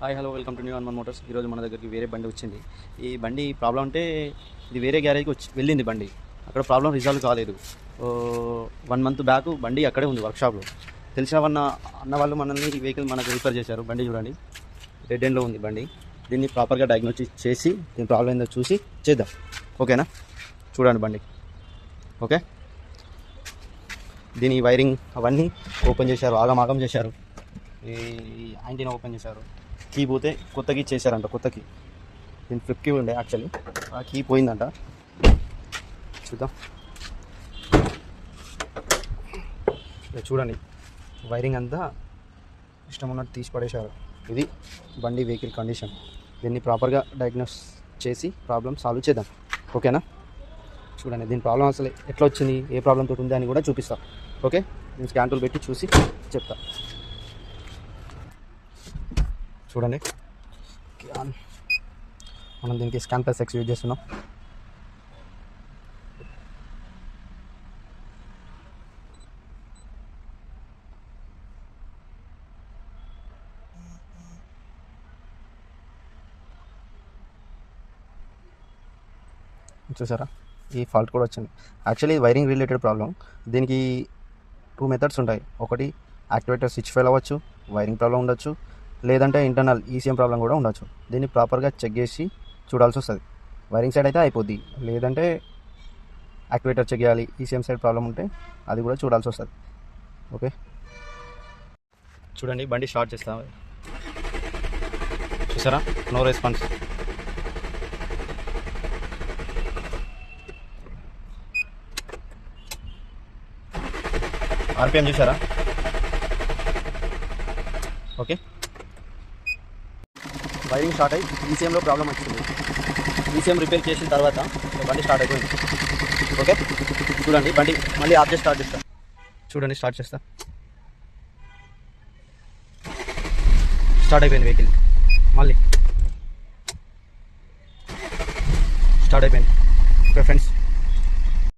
Hi hello welcome to new Hanuman Motors. ఈరోజు మన దగ్గరికి వేరే బండి వచ్చింది. ఈ బండి ప్రాబ్లం అంటే ఇది వేరే గ్యారేజ్కి వెళ్ళింది బండి. అక్కడ ప్రాబ్లం రిజాల్వ్ కాలేదు. 1 మంత్ బ్యాక్ బండి అక్కడే ఉంది వర్క్షాప్లో. తెలిసిన అన్న వాళ్ళు మనల్ని ఈ వెహికల్ మనకు రిపేర్ చేశారు. బండి చూడండి, డెడ్ ఎండ్లో ఉంది బండి. దీన్ని ప్రాపర్గా డయాగ్నోసిస్ చేసి దీని ప్రాబ్లం ఏందో చూసి చేద్దాం. ఓకేనా? చూడండి బండి. ఓకే, దీని వైరింగ్ అవన్నీ ఓపెన్ చేశారు, ఆగం చేశారు. ఈ యాంటీనా ఓపెన్ చేశారు. కీ పోతే కొత్త కీ చేశారంట. కొత్త కీ దీని ఫ్లిప్ కీ ఉండే, యాక్చువల్లీ ఆ కీ పోయిందంట. చూద్దాం. చూడండి, వైరింగ్ అంతా ఇష్టం ఉన్నట్టు తీసి పడేశారు. ఇది బండి వెహికల్ కండిషన్. దీన్ని ప్రాపర్గా డయాగ్నోస్ చేసి ప్రాబ్లం సాల్వ్ చేద్దాం. ఓకేనా? చూడండి, దీని ప్రాబ్లం అసలు ఎట్లా వచ్చింది, ఏ ప్రాబ్లంతో ఉంది అని కూడా చూపిస్తా. ఓకే, నేను స్కాన్ టూల్ పెట్టి చూసి చెప్తా. చూడండి, మనం దీనికి స్కాన్ ప్లస్ ఎక్స్ యూజ్ చేస్తున్నాం. చూసారా, ఈ ఫాల్ట్ కూడా వచ్చింది. Actually wiring related problem. దీనికి 2 మెథడ్స్ ఉంటాయి. ఒకటి యాక్టివేటర్ స్విచ్ ఫెయిల్ అవ్వచ్చు, వైరింగ్ ప్రాబ్లం ఉండొచ్చు, లేదంటే ఇంటర్నల్ ఈసీఎం ప్రాబ్లం కూడా ఉండొచ్చు. దీన్ని ప్రాపర్గా చెక్ చేసి చూడాల్సి వస్తుంది. వైరింగ్ సైడ్ అయితే అయిపోద్ది, లేదంటే యాక్టివేటర్ చెక్ చేయాలి. ఈసీఎం సైడ్ ప్రాబ్లం ఉంటే అది కూడా చూడాల్సి వస్తుంది. ఓకే, చూడండి, బండి స్టార్ట్ చేస్తాం. చూసారా, నో రెస్పాన్స్. ఆర్పిఎం చూసారా? ఓకే, వైరింగ్ స్టార్ట్ అయ్యి ఈసీఎంలో ప్రాబ్లం వచ్చింది. ఈసీఎం రిపేర్ చేసిన తర్వాత బండి స్టార్ట్ అయిపోయింది. ఓకే, చూడండి, బండి మళ్ళీ ఆఫ్ చేసి స్టార్ట్ చేస్తా. చూడండి, స్టార్ట్ చేస్తా. స్టార్ట్ అయిపోయింది వెహికల్. మళ్ళీ స్టార్ట్ అయిపోయింది.